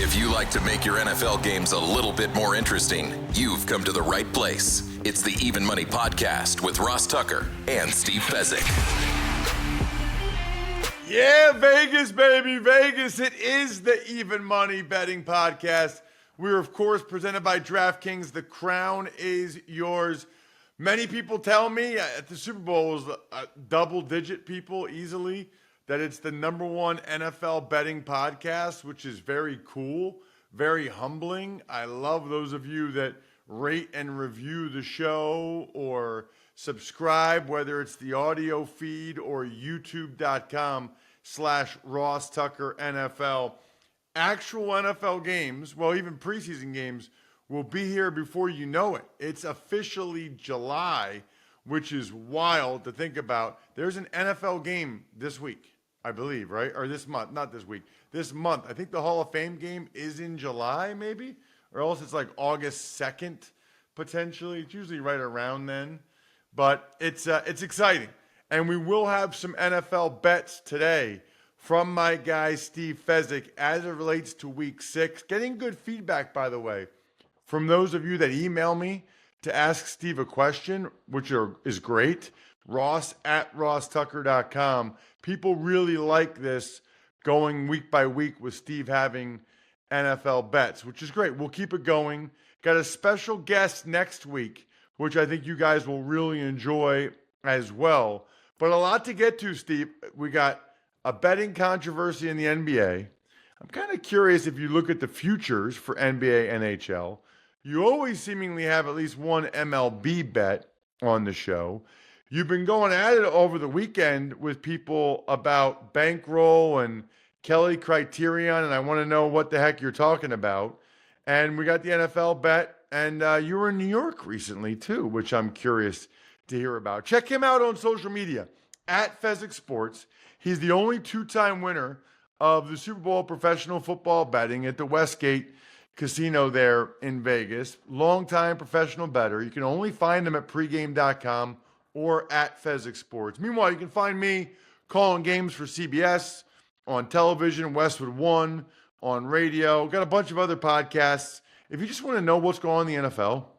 If you like to make your NFL games a little bit more interesting, you've come to the right place. It's the Even Money Podcast with Ross Tucker and Steve Fezzik. Yeah, Vegas, baby, Vegas. It is the Even Money Betting Podcast. We're, of course, presented by DraftKings. The crown is yours. Many people tell me at the Super Bowl, was double-digit people easily, that it's the number one NFL betting podcast, which is very cool, very humbling. I love those of you that rate and review the show or subscribe, whether it's the audio feed or youtube.com/Ross Tucker NFL. Actual NFL games, well, even preseason games, will be here before you know it. It's officially July, which is wild to think about. There's an NFL game this week, I believe, right? Or this month, not this week, this month. I think the Hall of Fame game is in July, maybe, or else it's like August 2nd, potentially. It's usually right around then, but it's exciting. And we will have some NFL bets today from my guy, Steve Fezzik, as it relates to Week 6. Getting good feedback, by the way, from those of you that email me to ask Steve a question, which is great. Ross@rosstucker.com. People really like this going week by week with Steve having NFL bets, which is great. We'll keep it going. Got a special guest next week, which I think you guys will really enjoy as well. But a lot to get to, Steve. We got a betting controversy in the NBA. I'm kind of curious if you look at the futures for NBA, NHL. You always seemingly have at least one MLB bet on the show. You've been going at it over the weekend with people about bankroll and Kelly Criterion, and I want to know what the heck you're talking about. And we got the NFL bet, and you were in New York recently too, which I'm curious to hear about. Check him out on social media, @Fezzik Sports. He's the only two-time winner of the Super Bowl professional football betting at the Westgate Casino there in Vegas. Longtime professional bettor. You can only find him at pregame.com or @Fezzik Sports. Meanwhile, you can find me calling games for CBS, on television, Westwood One, on radio. Got a bunch of other podcasts. If you just want to know what's going on in the NFL,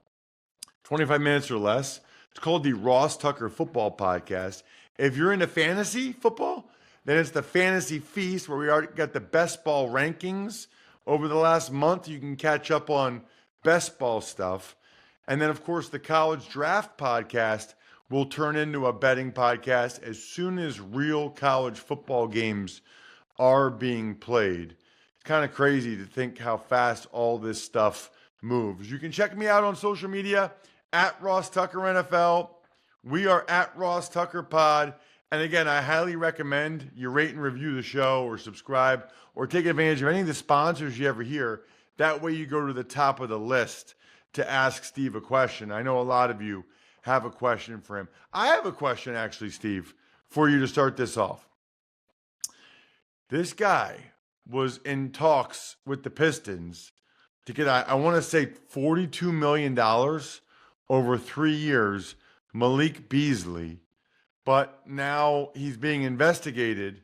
25 minutes or less, it's called the Ross Tucker Football Podcast. If you're into fantasy football, then it's the Fantasy Feast, where we already got the best ball rankings over the last month. You can catch up on best ball stuff. And then, of course, the College Draft Podcast will turn into a betting podcast as soon as real college football games are being played. It's kind of crazy to think how fast all this stuff moves. You can check me out on social media, @Ross Tucker NFL. We are @Ross Tucker Pod. And again, I highly recommend you rate and review the show or subscribe or take advantage of any of the sponsors you ever hear. That way you go to the top of the list to ask Steve a question. I know a lot of you have a question for him. I have a question, actually, Steve, for you to start this off. This guy was in talks with the Pistons to get, I want to say, $42 million over 3 years, Malik Beasley. But now he's being investigated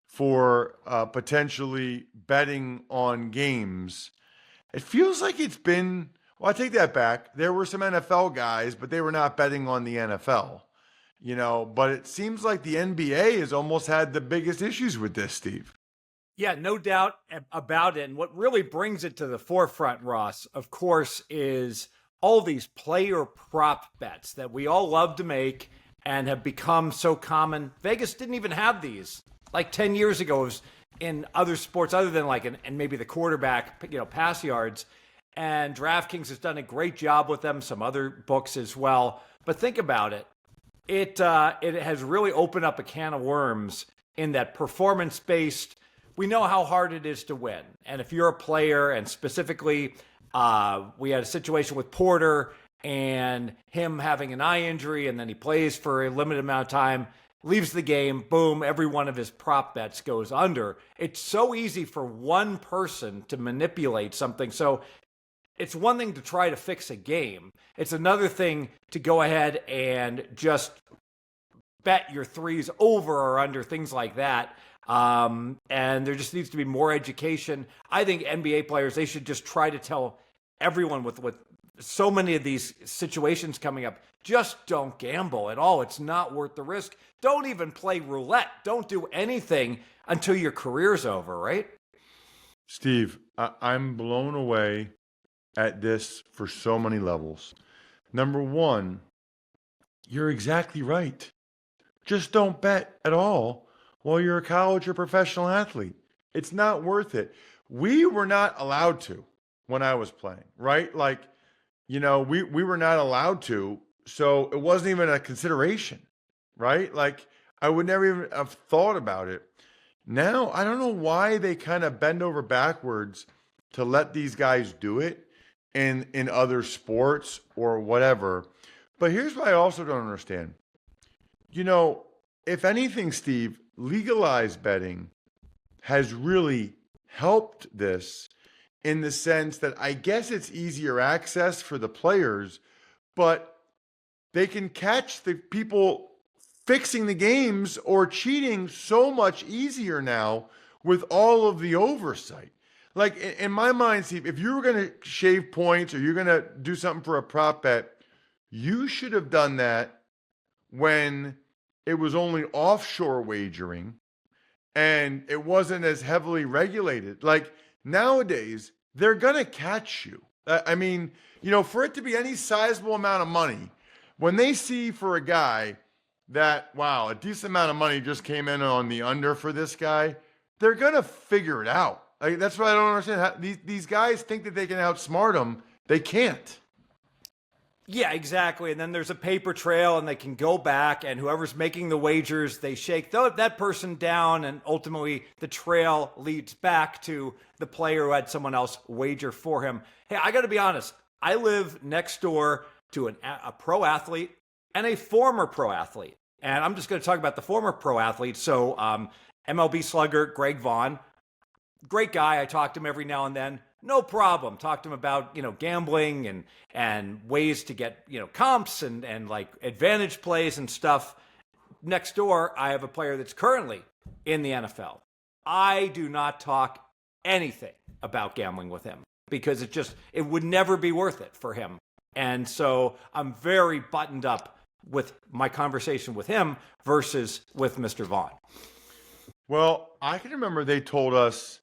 for potentially betting on games. It feels like it's been, well, I take that back. There were some NFL guys, but they were not betting on the NFL, but it seems like the NBA has almost had the biggest issues with this, Steve. Yeah, no doubt about it. And what really brings it to the forefront, Ross, of course, is all these player prop bets that we all love to make and have become so common. Vegas didn't even have these. Like 10 years ago, it was in other sports other than and maybe the quarterback, pass yards. And DraftKings has done a great job with them, some other books as well. But think about it. It has really opened up a can of worms in that performance-based. We know how hard it is to win. And if you're a player, and specifically, we had a situation with Porter and him having an eye injury, and then he plays for a limited amount of time, leaves the game, boom, every one of his prop bets goes under. It's so easy for one person to manipulate something. So it's one thing to try to fix a game. It's another thing to go ahead and just bet your threes over or under, things like that. And there just needs to be more education. I think NBA players, they should just try to tell everyone with so many of these situations coming up, just don't gamble at all. It's not worth the risk. Don't even play roulette. Don't do anything until your career's over, right? Steve, I'm blown away at this for so many levels. Number one, you're exactly right. Just don't bet at all while you're a college or professional athlete. It's not worth it. We were not allowed to when I was playing, right? Like, we were not allowed to, so it wasn't even a consideration, right? Like, I would never even have thought about it. Now, I don't know why they kind of bend over backwards to let these guys do it in other sports or whatever. But here's what I also don't understand. If anything, Steve, legalized betting has really helped this in the sense that I guess it's easier access for the players, but they can catch the people fixing the games or cheating so much easier now with all of the oversight. Like, in my mind, Steve, if you were going to shave points or you're going to do something for a prop bet, you should have done that when it was only offshore wagering and it wasn't as heavily regulated. Like, nowadays, they're going to catch you. I mean, for it to be any sizable amount of money, when they see for a guy that, wow, a decent amount of money just came in on the under for this guy, they're going to figure it out. Like, that's what I don't understand. These guys think that they can outsmart them. They can't. Yeah, exactly. And then there's a paper trail and they can go back, and whoever's making the wagers, they shake that person down, and ultimately the trail leads back to the player who had someone else wager for him. Hey, I got to be honest. I live next door to a pro athlete and a former pro athlete. And I'm just going to talk about the former pro athlete. So MLB slugger Greg Vaughn, great guy. I talk to him every now and then. No problem. Talk to him about, gambling and ways to get, comps and like advantage plays and stuff. Next door, I have a player that's currently in the NFL. I do not talk anything about gambling with him because it would never be worth it for him. And so I'm very buttoned up with my conversation with him versus with Mr. Vaughn. Well, I can remember they told us,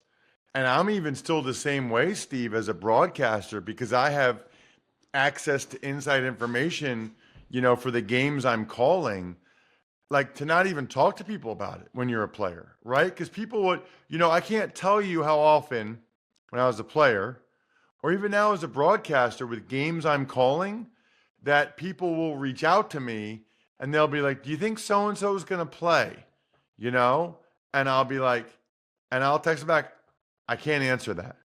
and I'm even still the same way, Steve, as a broadcaster, because I have access to inside information, for the games I'm calling, like to not even talk to people about it when you're a player, right? Because people would, I can't tell you how often when I was a player or even now as a broadcaster with games I'm calling that people will reach out to me and they'll be like, do you think so-and-so is going to play? And I'll be like, and I'll text them back, I can't answer that,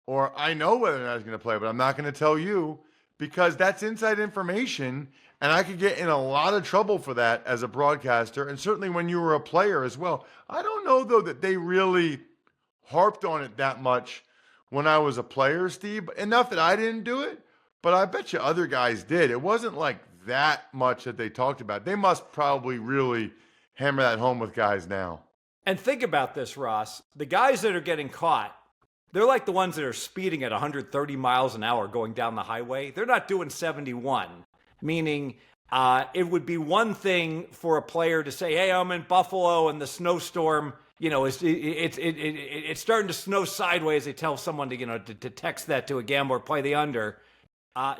or I know whether or not he's going to play, but I'm not going to tell you because that's inside information. And I could get in a lot of trouble for that as a broadcaster. And certainly when you were a player as well. I don't know, though, that they really harped on it that much when I was a player, Steve. Enough that I didn't do it, but I bet you other guys did. It wasn't like that much that they talked about. They must probably really hammer that home with guys now. And think about this, Ross. The guys that are getting caught, they're like the ones that are speeding at 130 miles an hour going down the highway. They're not doing 71, meaning it would be one thing for a player to say, hey, I'm in Buffalo and the snowstorm, it's starting to snow sideways. They tell someone to text that to a gambler, play the under.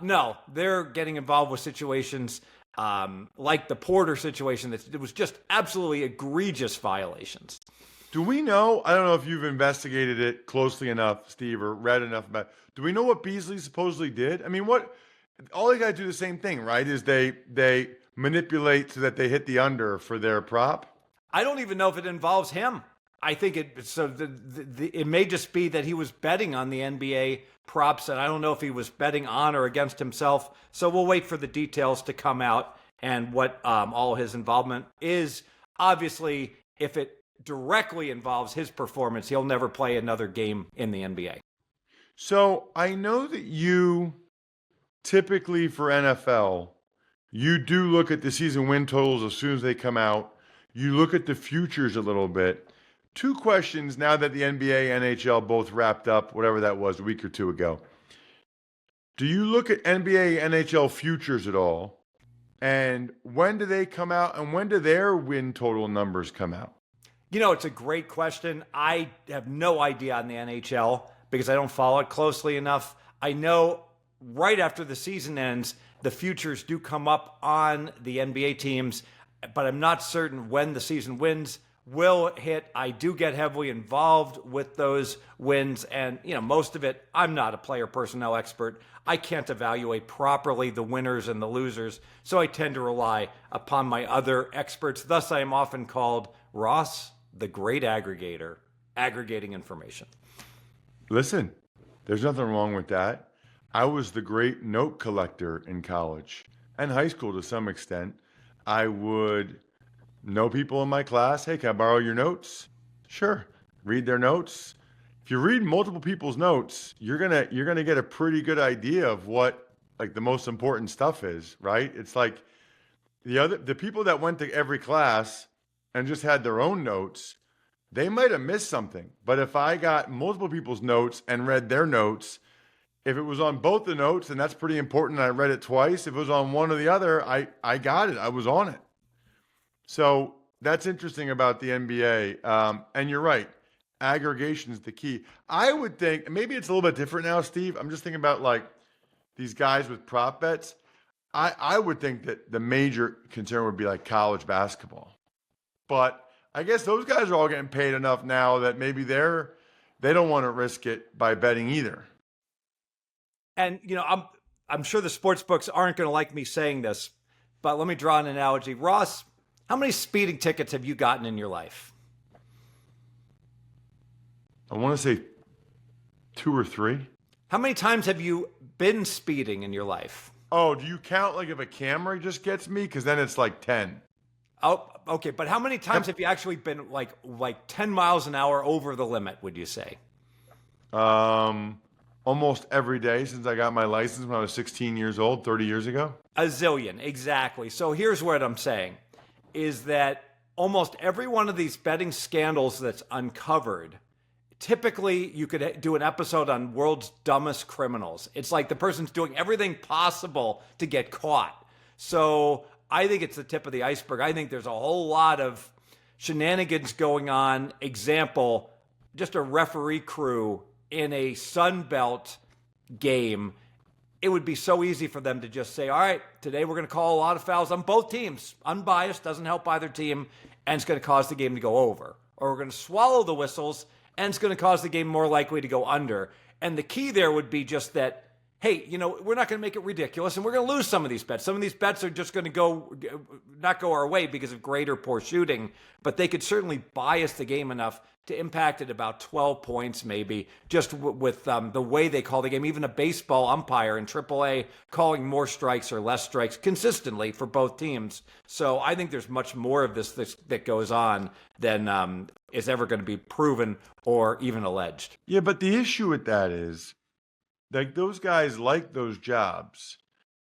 No, they're getting involved with situations like the Porter situation. It was just absolutely egregious violations. Do we know, I don't know if you've investigated it closely enough, Steve, or read enough about it. Do we know what Beasley supposedly did? I mean, all they got to do the same thing, right? Is they manipulate so that they hit the under for their prop? I don't even know if it involves him. I think it may just be that he was betting on the NBA props, and I don't know if he was betting on or against himself. So we'll wait for the details to come out and what all his involvement is. Obviously, if it directly involves his performance, he'll never play another game in the NBA. So I know that you typically for NFL, you do look at the season win totals as soon as they come out. you look at the futures a little bit. Two questions now that the NBA, NHL both wrapped up, whatever that was, a week or two ago. Do you look at NBA, NHL futures at all? And when do they come out? And when do their win total numbers come out? It's a great question. I have no idea on the NHL because I don't follow it closely enough. I know right after the season ends, the futures do come up on the NBA teams, but I'm not certain when the season wins will hit. I do get heavily involved with those wins, and most of it, I'm not a player personnel expert. I can't evaluate properly the winners and the losers, so I tend to rely upon my other experts. Thus, I am often called Ross, the great aggregator, aggregating information. Listen, there's nothing wrong with that. I was the great note collector in college and high school to some extent. I would know people in my class. Hey, can I borrow your notes? Sure. Read their notes. If you read multiple people's notes, you're gonna get a pretty good idea of what like the most important stuff is, right? It's like the people that went to every class and just had their own notes, they might have missed something. But if I got multiple people's notes and read their notes, if it was on both the notes, and that's pretty important, I read it twice. If it was on one or the other, I got it. I was on it. So that's interesting about the NBA. And you're right. Aggregation is the key. I would think, maybe it's a little bit different now, Steve. I'm just thinking about like these guys with prop bets. I would think that the major concern would be like college basketball. But I guess those guys are all getting paid enough now that maybe they don't want to risk it by betting either. And I'm sure the sports books aren't going to like me saying this, but let me draw an analogy. Ross, how many speeding tickets have you gotten in your life? I want to say 2 or 3. How many times have you been speeding in your life? Oh, do you count like if a camera just gets me? Because then it's like 10. Oh, okay. But how many times have you actually been like 10 miles an hour over the limit, would you say? Almost every day since I got my license when I was 16 years old, 30 years ago. A zillion, exactly. So here's what I'm saying, is that almost every one of these betting scandals that's uncovered, typically you could do an episode on world's dumbest criminals. It's like the person's doing everything possible to get caught. So I think it's the tip of the iceberg. I think there's a whole lot of shenanigans going on. Example, just a referee crew in a Sun Belt game. It would be so easy for them to just say, all right, today we're going to call a lot of fouls on both teams. Unbiased, doesn't help either team, and it's going to cause the game to go over. Or we're going to swallow the whistles, and it's going to cause the game more likely to go under. And the key there would be just that, hey, we're not going to make it ridiculous, and we're going to lose some of these bets. Some of these bets are just going to not go our way because of great or poor shooting, but they could certainly bias the game enough to impact it about 12 points maybe, just with the way they call the game. Even a baseball umpire in AAA calling more strikes or less strikes consistently for both teams. So I think there's much more of this that goes on than is ever going to be proven or even alleged. Yeah, but the issue with that is, like, those guys like those jobs.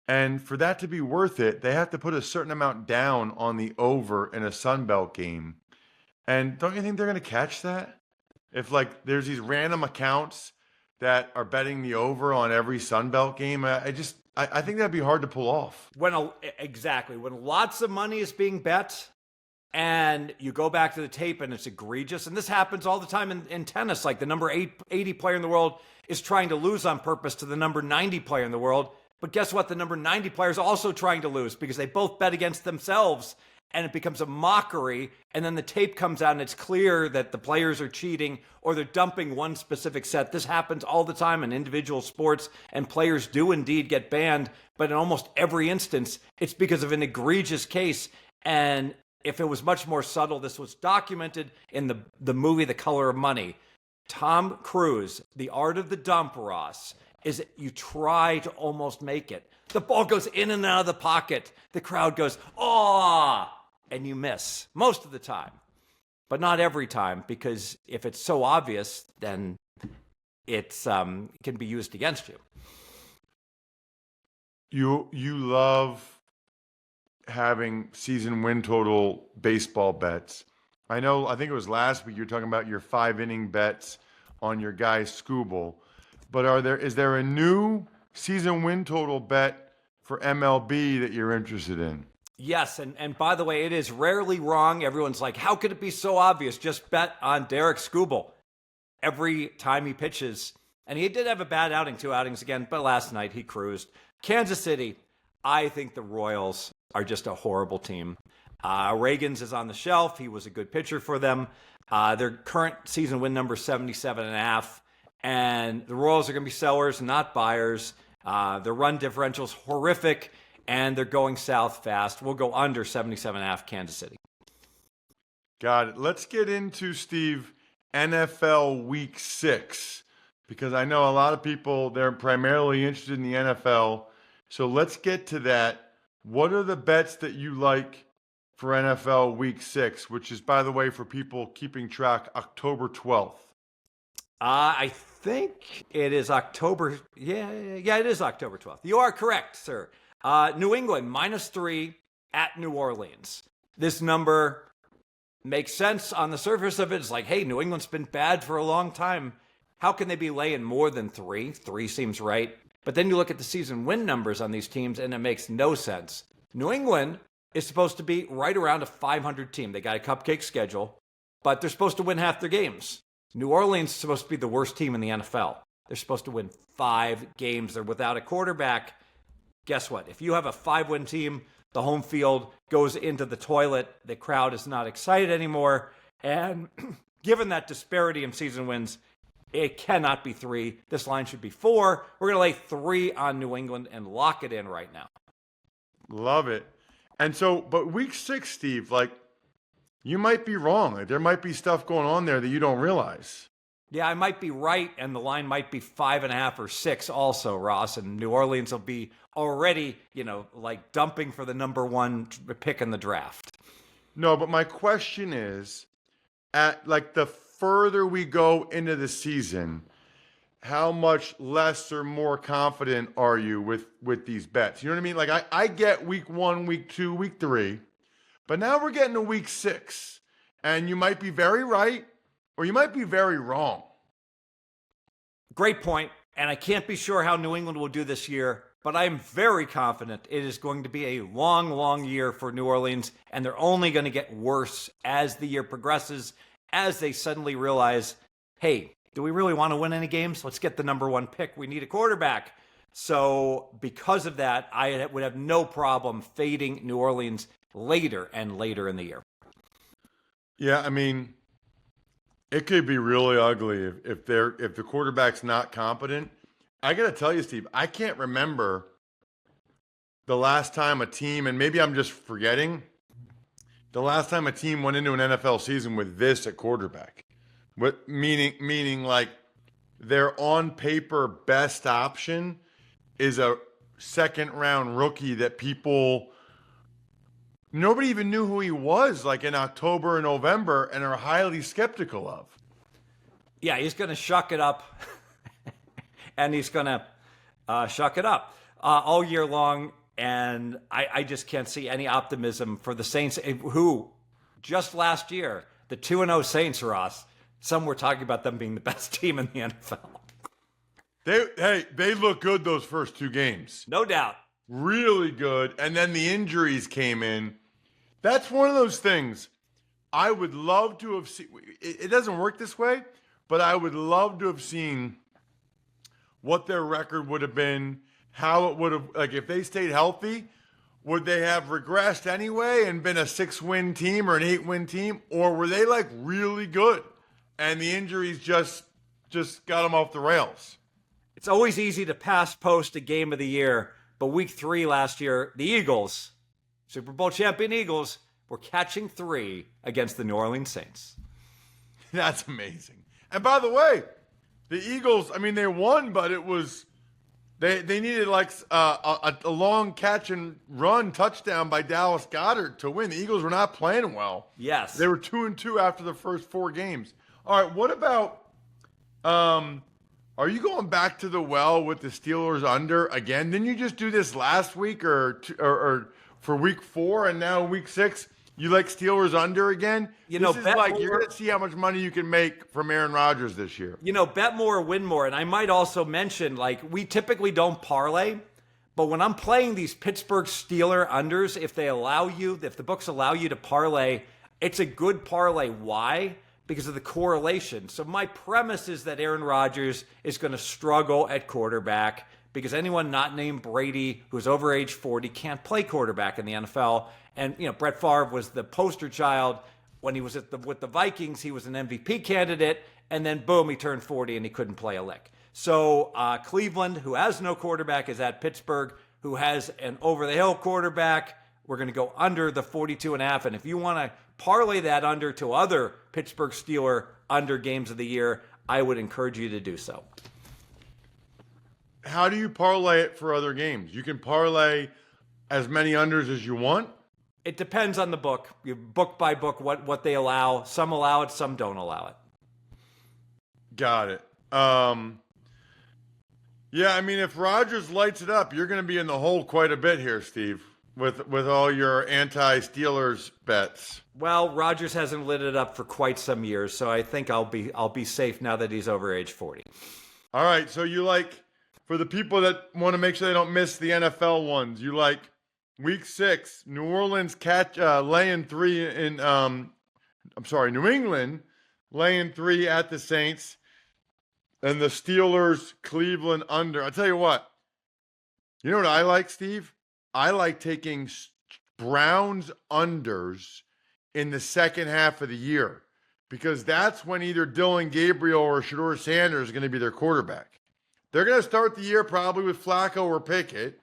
And for that to be worth it, they have to put a certain amount down on the over in a Sun Belt game. And don't you think they're going to catch that? If like there's these random accounts that are betting the over on every Sun Belt game, I think that'd be hard to pull off. Exactly. When lots of money is being bet and you go back to the tape and it's egregious, and this happens all the time in tennis, like the number 80 player in the world is trying to lose on purpose to the number 90 player in the world. But guess what? The number 90 player is also trying to lose because they both bet against themselves. And it becomes a mockery, and then the tape comes out and it's clear that the players are cheating or they're dumping one specific set. This happens all the time in individual sports, and players do indeed get banned, but in almost every instance, it's because of an egregious case. And if it was much more subtle, this was documented in the movie The Color of Money. Tom Cruise, The Art of the Dump, Ross, is that you try to almost make it. The ball goes in and out of the pocket. The crowd goes, "Aw!" and you miss most of the time, but not every time, because if it's so obvious, then it can be used against you. You love having season win total baseball bets. I think it was last week you were talking about your 5-inning bets on your guy Scooble. But is there a new season win total bet for MLB that you're interested in? Yes, and by the way, it is rarely wrong. Everyone's like, how could it be so obvious? Just bet on Derek Scooble every time he pitches. And he did have a bad outing, 2 outings again, but last night he cruised. Kansas City, I think the Royals are just a horrible team. Reagans is on the shelf. He was a good pitcher for them. Their current season win number is 77.5. And the Royals are going to be sellers, not buyers. Their run differential's horrific, and they're going south fast. We'll go under 77.5 Kansas City. Got it. Let's get into, Steve, NFL Week 6, because I know a lot of people, they're primarily interested in the NFL. So let's get to that. What are the bets that you like for NFL Week 6, which is, by the way, for people keeping track, October 12th? I think it is October. Yeah, it is October 12th. You are correct, sir. New England, -3 at New Orleans. This number makes sense on the surface of it. It's like, hey, New England's been bad for a long time. How can they be laying more than 3? 3 seems right. But then you look at the season win numbers on these teams, and it makes no sense. New England is supposed to be right around a 500 team. They got a cupcake schedule, but they're supposed to win half their games. New Orleans is supposed to be the worst team in the NFL. They're supposed to win 5 games. They're without a quarterback. Guess what? If you have a 5-win team, the home field goes into the toilet. The crowd is not excited anymore. And given that disparity in season wins, it cannot be 3. This line should be 4. We're going to lay 3 on New England and lock it in right now. Love it. And so, but Week 6, Steve, you might be wrong. There might be stuff going on there that you don't realize. Yeah, I might be right, and the line might be 5.5 or 6 also, Ross. And New Orleans will be already, dumping for the number 1 pick in the draft. No, but my question is, at the further we go into the season, how much less or more confident are you with these bets? You know what I mean? I get Week 1, Week 2, Week 3. But now we're getting to Week 6, and you might be very right, or you might be very wrong. Great point, and I can't be sure how New England will do this year, but I'm very confident it is going to be a long, long year for New Orleans, and they're only going to get worse as the year progresses, as they suddenly realize, hey, do we really want to win any games? Let's get the number 1 pick. We need a quarterback. So because of that, I would have no problem fading New Orleans later and later in the year. Yeah, I mean, it could be really ugly if the quarterback's not competent. I got to tell you, Steve, I can't remember the last time a team, and maybe I'm just forgetting, the last time a team went into an NFL season with this at quarterback. Meaning their on paper best option is a second round rookie that nobody even knew who he was in October and November and are highly skeptical of. Yeah, he's going to shuck it up. And he's going to shuck it up all year long. And I just can't see any optimism for the Saints, who just last year, the 2-0 Saints, Ross, some were talking about them being the best team in the NFL. They look good those first 2 games. No doubt. Really good. And then the injuries came in. That's one of those things I would love to have seen. It doesn't work this way, but I would love to have seen what their record would have been, how it would have, if they stayed healthy, would they have regressed anyway and been a 6-win team or an 8-win team? Or were they really good and the injuries just got them off the rails? It's always easy to pass post a game of the year, but Week 3 last year, the Eagles, Super Bowl champion Eagles, were catching 3 against the New Orleans Saints. That's amazing. And by the way, the Eagles, they won, but it was they needed a long catch and run touchdown by Dallas Goedert to win. The Eagles were not playing well. Yes. They were 2-2 after the first 4 games. All right, what about are you going back to the well with the Steelers under again? Didn't you just do this last week or for week 4 and now week 6, you like Steelers under again? This is like you're going to see how much money you can make from Aaron Rodgers this year. Bet more, win more. And I might also mention, we typically don't parlay, but when I'm playing these Pittsburgh Steeler unders, if the books allow you to parlay, it's a good parlay. Why? Because of the correlation. So my premise is that Aaron Rodgers is going to struggle at quarterback because anyone not named Brady who's over age 40 can't play quarterback in the NFL. And, Brett Favre was the poster child when he was with the Vikings. He was an MVP candidate, and then boom, he turned 40 and he couldn't play a lick. So Cleveland, who has no quarterback, is at Pittsburgh, who has an over-the-hill quarterback. We're going to go under the 42.5. And if you want to parlay that under to other Pittsburgh Steeler under games of the year, I would encourage you to do so. How do you parlay it for other games? You can parlay as many unders as you want? It depends on the book. You book by book what they allow. Some allow it, some don't allow it. Got it. Yeah, I mean, if Rodgers lights it up, you're going to be in the hole quite a bit here, Steve, with all your anti-Steelers bets. Well, Rodgers hasn't lit it up for quite some years, so I think I'll be safe now that he's over age 40. All right, so you like, for the people that want to make sure they don't miss the NFL ones, you like Week 6, New Orleans laying 3 in New England laying 3 at the Saints, and the Steelers Cleveland under. I'll tell you what. You know what I like, Steve? I like taking Browns unders in the second half of the year because that's when either Dylan Gabriel or Shedeur Sanders is going to be their quarterback. They're going to start the year probably with Flacco or Pickett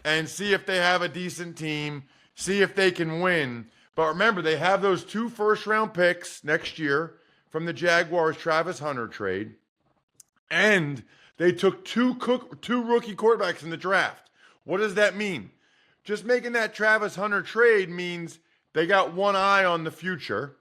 and see if they have a decent team, see if they can win. But remember, they have those 2 first-round picks next year from the Jaguars Travis Hunter trade. And they took two rookie quarterbacks in the draft. What does that mean? Just making that Travis Hunter trade means they got one eye on the future.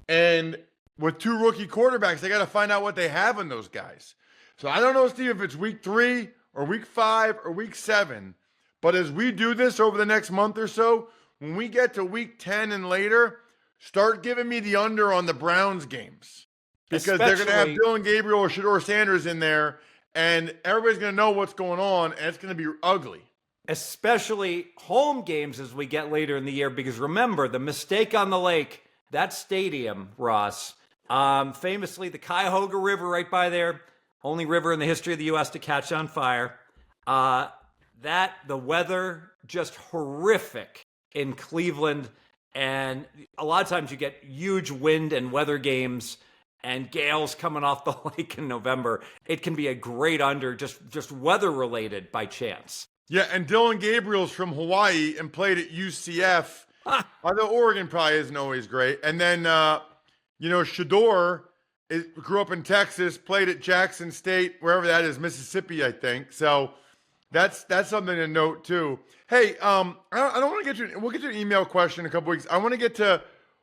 And with 2 rookie quarterbacks, they got to find out what they have in those guys. So I don't know, Steve, if it's week 3 or week 5 or week 7. But as we do this over the next month or so, when we get to week 10 and later, start giving me the under on the Browns games. Because they're going to have Dylan Gabriel or Shedeur Sanders in there, and everybody's going to know what's going on, and it's going to be ugly. Especially home games as we get later in the year, because remember, the mistake on the lake, that stadium, Ross, famously the Cuyahoga River right by there, only river in the history of the U.S. to catch on fire. The weather, just horrific in Cleveland, and a lot of times you get huge wind and weather games and gales coming off the lake in November. It can be a great under, just weather related by chance. Yeah, and Dylan Gabriel's from Hawaii and played at UCF. Although Oregon probably isn't always great. And then, Shedeur grew up in Texas, played at Jackson State, wherever that is, Mississippi, I think. So that's something to note too. Hey, I don't want to get you. We'll get to an email question in a couple weeks. I want to get to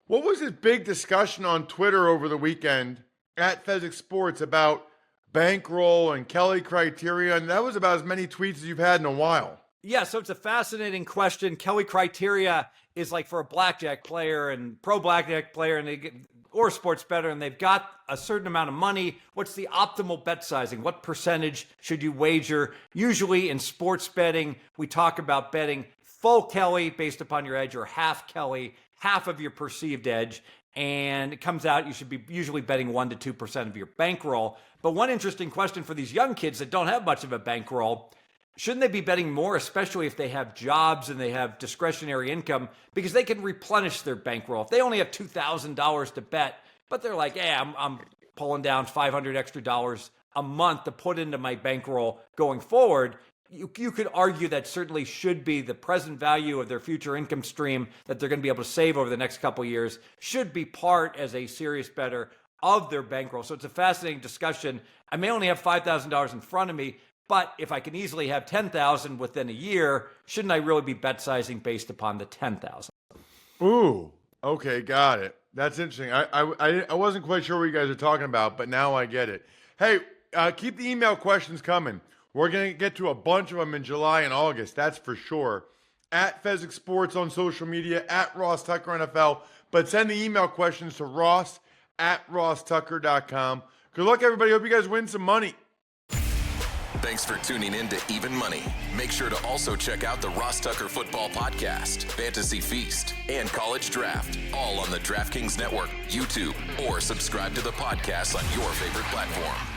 what was this big discussion on Twitter over the weekend at Fezzik Sports about bankroll and Kelly criteria, and that was about as many tweets as you've had in a while. Yeah, so it's a fascinating question. Kelly criteria is like for a blackjack player and pro blackjack player, and or sports bettor, and they've got a certain amount of money. What's the optimal bet sizing? What percentage should you wager? Usually in sports betting, we talk about betting full Kelly based upon your edge, or half Kelly, half of your perceived edge. And it comes out you should be usually betting 1% to 2% of your bankroll. But one interesting question for these young kids that don't have much of a bankroll, shouldn't they be betting more, especially if they have jobs and they have discretionary income, because they can replenish their bankroll? If they only have $2,000 to bet, but they're like, hey, I'm pulling down $500 extra a month to put into my bankroll going forward, you could argue that certainly should be the present value of their future income stream that they're going to be able to save over the next couple of years, should be part as a serious bettor of their bankroll. So it's a fascinating discussion. I may only have $5,000 in front of me, but if I can easily have $10,000 within a year, shouldn't I really be bet sizing based upon the $10,000? Ooh, okay, got it. That's interesting. I wasn't quite sure what you guys are talking about, but now I get it. Hey, keep the email questions coming. We're going to get to a bunch of them in July and August, that's for sure. at Fezzik Sports on social media, at Ross Tucker NFL. But send the email questions to ross@rosstucker.com. Good luck, everybody. Hope you guys win some money. Thanks for tuning in to Even Money. Make sure to also check out the Ross Tucker Football Podcast, Fantasy Feast, and College Draft, all on the DraftKings Network, YouTube, or subscribe to the podcast on your favorite platform.